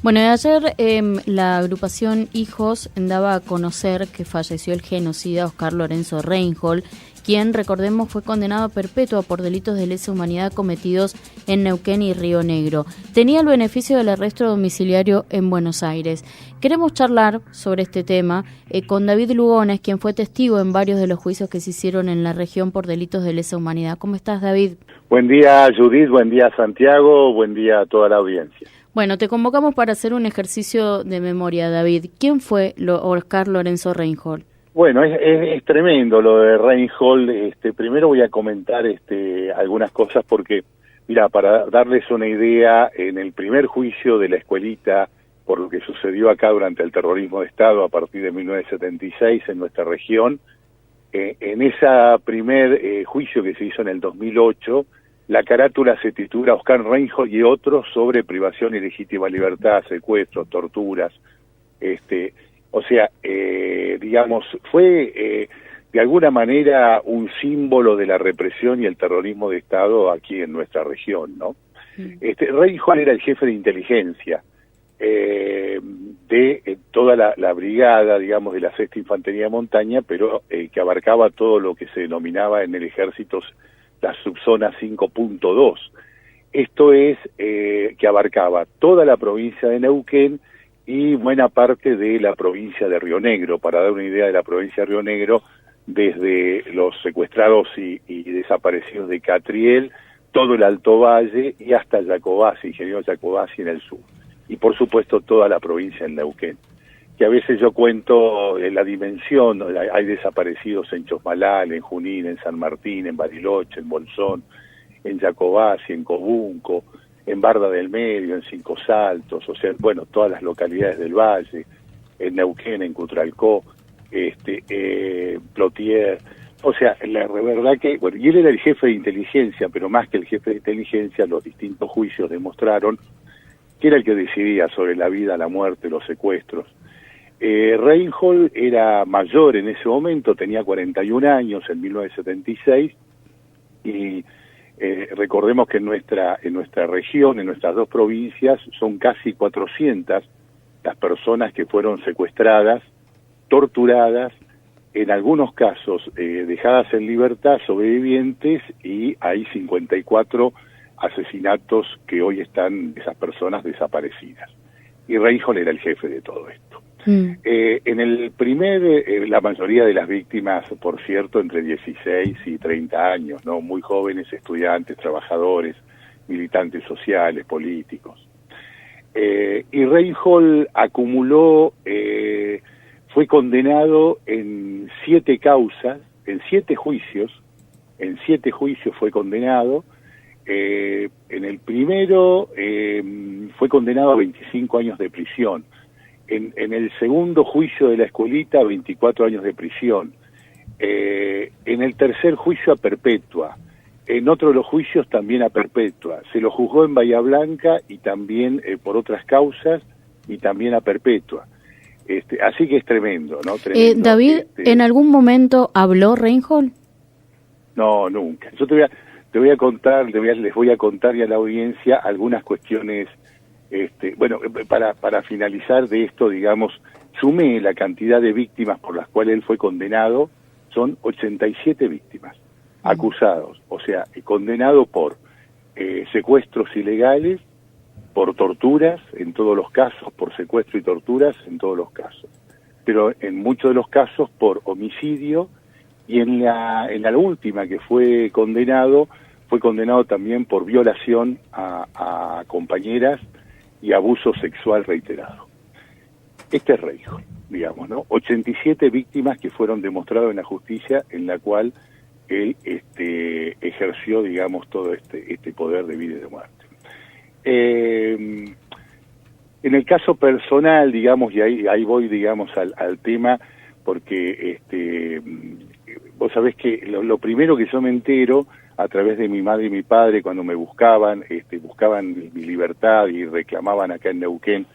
Bueno, ayer la agrupación Hijos daba a conocer que falleció el genocida Oscar Lorenzo Reinhold, quien, recordemos, fue condenado a perpetua por delitos de lesa humanidad cometidos en Neuquén y Río Negro. Tenía el beneficio del arresto domiciliario en Buenos Aires. Queremos charlar sobre este tema con David Lugones, quien fue testigo en varios de los juicios que se hicieron en la región por delitos de lesa humanidad. ¿Cómo estás, David? Buen día, Judith, buen día, Santiago, buen día a toda la audiencia. Bueno, te convocamos para hacer un ejercicio de memoria, David. ¿Quién fue Oscar Lorenzo Reinhold? Bueno, es tremendo lo de Reinhold. Primero voy a comentar algunas cosas porque, mira, para darles una idea, en el primer juicio de la escuelita por lo que sucedió acá durante el terrorismo de Estado a partir de 1976 en nuestra región, en ese primer juicio que se hizo en el 2008, la carátula se titula Oscar Reinhold y otros sobre privación ilegítima de libertad, secuestros, torturas. O sea, digamos, fue de alguna manera un símbolo de la represión y el terrorismo de Estado aquí en nuestra región, ¿no? Reinhold era el jefe de inteligencia de toda la brigada, digamos, de la 6ª Infantería de Montaña, pero que abarcaba todo lo que se denominaba en el ejército la subzona 5.2. Esto es que abarcaba toda la provincia de Neuquén y buena parte de la provincia de Río Negro. Para dar una idea de la provincia de Río Negro, desde los secuestrados y desaparecidos de Catriel, todo el Alto Valle y hasta Jacobasi, Ingeniero Jacobasi en el sur. Y por supuesto toda la provincia de Neuquén, que a veces yo cuento la dimensión. Hay desaparecidos en Chosmalal, en Junín, en San Martín, en Bariloche, en Bolsón, en Jacobasi, en Cobunco, en Barda del Medio, en Cinco Saltos, o sea, bueno, todas las localidades del Valle, en Neuquén, en Cutralcó, Plotier. O sea, la verdad que, bueno, y él era el jefe de inteligencia, pero más que el jefe de inteligencia, los distintos juicios demostraron que era el que decidía sobre la vida, la muerte, los secuestros. Reinhold era mayor en ese momento, tenía 41 años en 1976, y recordemos que en nuestra región, en nuestras dos provincias, son casi 400 las personas que fueron secuestradas, torturadas, en algunos casos dejadas en libertad, sobrevivientes, y hay 54 asesinatos que hoy están esas personas desaparecidas. Y Reinhold era el jefe de todo esto. En el la mayoría de las víctimas, por cierto, entre 16 y 30 años, ¿no? Muy jóvenes, estudiantes, trabajadores, militantes sociales, políticos. Y Reinhold acumuló, fue condenado en 7 causas, en 7 juicios, fue condenado. En el primero fue condenado a 25 años de prisión. En el segundo juicio de la escuelita, 24 años de prisión. En el tercer juicio a perpetua. En otro de los juicios también a perpetua. Se lo juzgó en Bahía Blanca y también por otras causas y también a perpetua. Así que es tremendo, ¿no? Tremendo. David, ¿en algún momento habló Reinhold? No, nunca. Yo te voy a contar, les voy a contar ya a la audiencia algunas cuestiones. Bueno, para finalizar de esto, digamos, sumé la cantidad de víctimas por las cuales él fue condenado, son 87 víctimas, acusados, o sea, condenado por secuestros ilegales, por torturas en todos los casos, por secuestro y torturas en todos los casos, pero en muchos de los casos por homicidio, y en la última que fue condenado también por violación a compañeras y abuso sexual reiterado. Este es Reinhold, digamos, ¿no? 87 víctimas que fueron demostradas en la justicia, en la cual él ejerció, digamos, todo este poder de vida y de muerte. En el caso personal, digamos, y ahí voy, digamos, al tema, porque vos sabés que lo primero que yo me entero a través de mi madre y mi padre, cuando me buscaban mi libertad y reclamaban acá en Neuquén,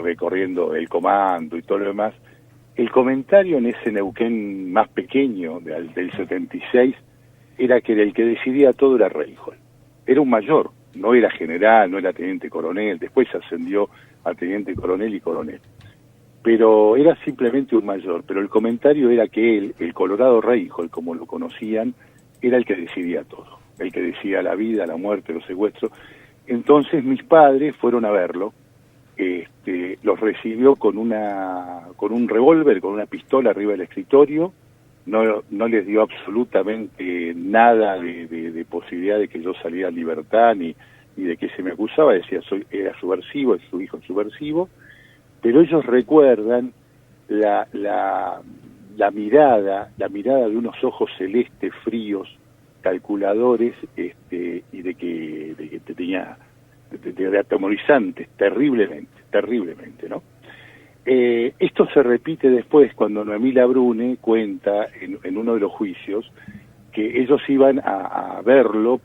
recorriendo el comando y todo lo demás, el comentario en ese Neuquén más pequeño del 76 era que el que decidía todo era Reinhold. Era un mayor, no era general, no era teniente coronel, después ascendió a teniente coronel y coronel. Pero era simplemente un mayor, pero el comentario era que él, el Colorado Reinhold, como lo conocían, era el que decidía todo, el que decía la vida, la muerte, los secuestros. Entonces mis padres fueron a verlo, los recibió con un revólver, con una pistola arriba del escritorio, no les dio absolutamente nada de posibilidad de que yo saliera en libertad, ni de que se me acusaba, decía, era subversivo, es su hijo subversivo, pero ellos recuerdan la mirada de unos ojos celestes, fríos, calculadores, y de que tenía de atemorizantes, terriblemente, ¿no? Esto se repite después cuando Noemí Labrune cuenta en uno de los juicios que ellos iban a verlo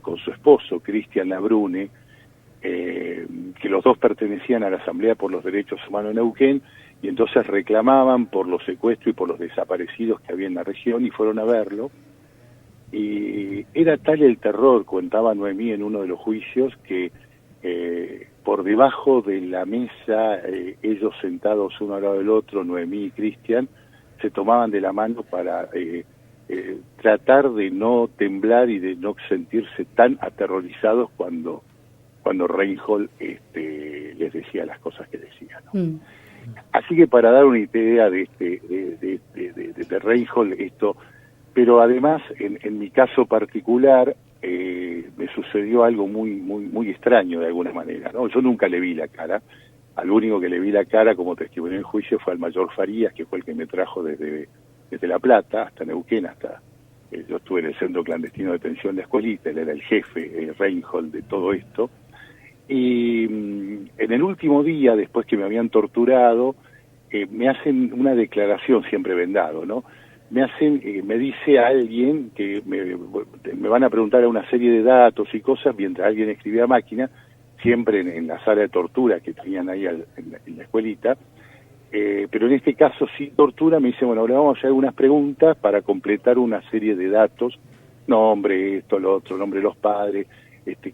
con su esposo, Cristian Labrune, que los dos pertenecían a la Asamblea por los Derechos Humanos de Neuquén, y entonces reclamaban por los secuestros y por los desaparecidos que había en la región, y fueron a verlo. Y era tal el terror, contaba Noemí en uno de los juicios, que por debajo de la mesa, ellos sentados uno al lado del otro, Noemí y Cristian, se tomaban de la mano para tratar de no temblar y de no sentirse tan aterrorizados cuando Reinhold les decía las cosas que decía, ¿no? Así que para dar una idea de Reinhold, esto, pero además en mi caso particular me sucedió algo muy extraño de alguna manera, ¿no? Yo nunca le vi la cara. Al único que le vi la cara como testigo en el juicio fue al mayor Farías, que fue el que me trajo desde La Plata hasta Neuquén, yo estuve en el centro clandestino de detención de Escuelita, él era el jefe, Reinhold, de todo esto. Y en el último día, después que me habían torturado, me hacen una declaración, siempre vendado, ¿no? Me dice a alguien que me van a preguntar una serie de datos y cosas mientras alguien escribía a máquina, siempre en la sala de tortura que tenían ahí en la escuelita, pero en este caso sin tortura me dice, bueno, ahora vamos a hacer algunas preguntas para completar una serie de datos, nombre, esto, lo otro, nombre de los padres,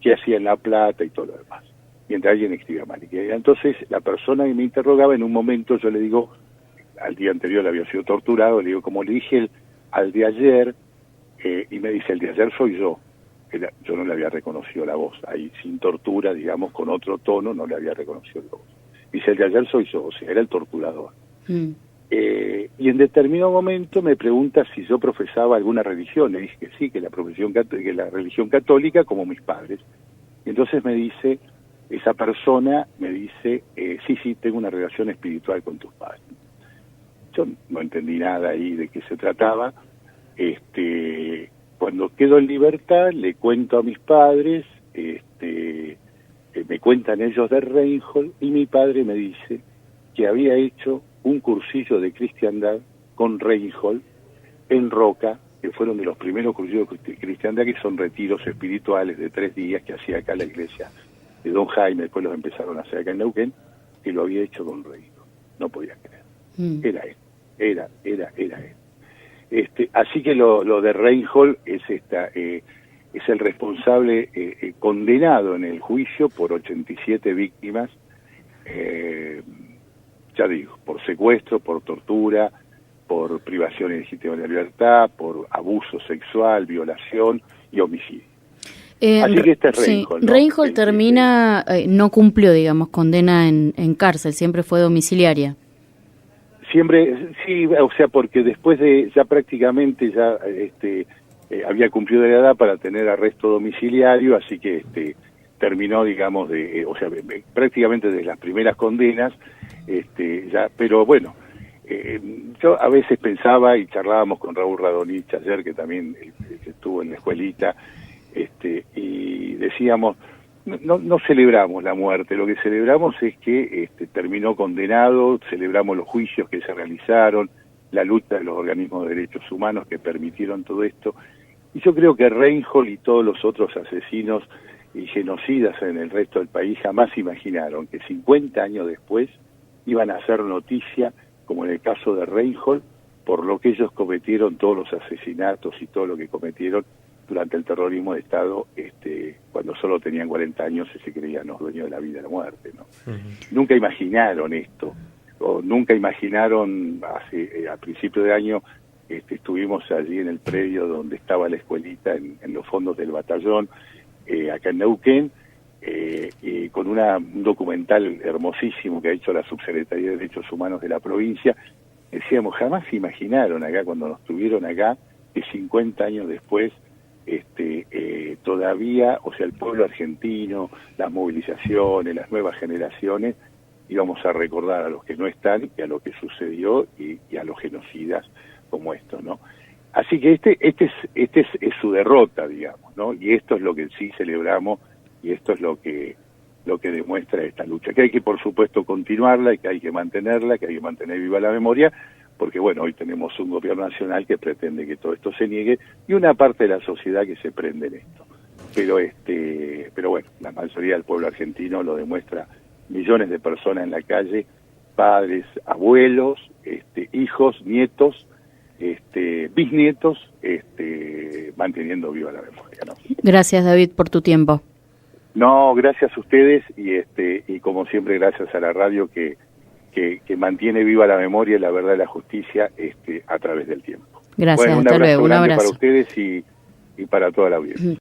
qué hacía en La Plata y todo lo demás, mientras alguien escribía mal. Entonces la persona que me interrogaba, en un momento yo le digo, al día anterior había sido torturado, le digo, como le dije al de ayer, y me dice, el de ayer soy yo. Yo no le había reconocido la voz, ahí sin tortura, digamos, con otro tono, no le había reconocido la voz. Dice, el de ayer soy yo, o sea, era el torturador. Y en determinado momento me pregunta si yo profesaba alguna religión. Le dije que sí, que la religión católica, como mis padres. Y entonces me dice, esa persona me dice, sí, tengo una relación espiritual con tus padres. Yo no entendí nada ahí de qué se trataba. Cuando quedo en libertad, le cuento a mis padres, me cuentan ellos de Reinhold, y mi padre me dice que había hecho un cursillo de cristiandad con Reinhold en Roca, que fueron de los primeros cursillos de cristiandad, que son retiros espirituales de 3 días que hacía acá la iglesia de Don Jaime, después los empezaron a hacer acá en Neuquén, que lo había hecho con Reinhold. No podía creer. Era él. Era él. Así que lo de Reinhold es el responsable condenado en el juicio por 87 víctimas, ya digo, por secuestro, por tortura, por privación ilegítima de la libertad, por abuso sexual, violación y homicidio. Así que este es Reinhold, ¿no? Reinhold termina, no cumplió, digamos, condena en cárcel, siempre fue domiciliaria. Siempre, sí, o sea, porque después de ya prácticamente había cumplido la edad para tener arresto domiciliario, así que terminó, digamos, prácticamente desde las primeras condenas, pero bueno, yo a veces pensaba, y charlábamos con Raúl Radonich ayer, que también estuvo en la escuelita, y decíamos, no celebramos la muerte, lo que celebramos es que terminó condenado, celebramos los juicios que se realizaron, la lucha de los organismos de derechos humanos que permitieron todo esto, y yo creo que Reinhold y todos los otros asesinos y genocidas en el resto del país jamás imaginaron que 50 años después iban a hacer noticia, como en el caso de Reinhold, por lo que ellos cometieron, todos los asesinatos y todo lo que cometieron durante el terrorismo de Estado, cuando solo tenían 40 años y se creían los dueños de la vida y la muerte, ¿no? Nunca imaginaron esto, o nunca imaginaron, a principio de año, estuvimos allí en el predio donde estaba la escuelita, en los fondos del batallón, acá en Neuquén, con un documental hermosísimo que ha hecho la Subsecretaría de Derechos Humanos de la provincia. Decíamos, jamás se imaginaron acá, cuando nos tuvieron acá, que 50 años después, todavía, o sea, el pueblo argentino, las movilizaciones, las nuevas generaciones, íbamos a recordar a los que no están y a lo que sucedió y a los genocidas como esto, ¿no? Así que este es su derrota, digamos, ¿no? Y esto es lo que sí celebramos y esto es lo que demuestra esta lucha, que hay que, por supuesto, continuarla y que hay que mantenerla, que hay que mantener viva la memoria, porque, bueno, hoy tenemos un gobierno nacional que pretende que todo esto se niegue y una parte de la sociedad que se prende en esto. Pero bueno, la mayoría del pueblo argentino lo demuestra, millones de personas en la calle, padres, abuelos, hijos, nietos, bisnietos, manteniendo viva la memoria, ¿no? Gracias, David, por tu tiempo. No, gracias a ustedes y como siempre gracias a la radio que mantiene viva la memoria y la verdad y la justicia a través del tiempo. Gracias, bueno, hasta luego, un abrazo para ustedes y para toda la audiencia.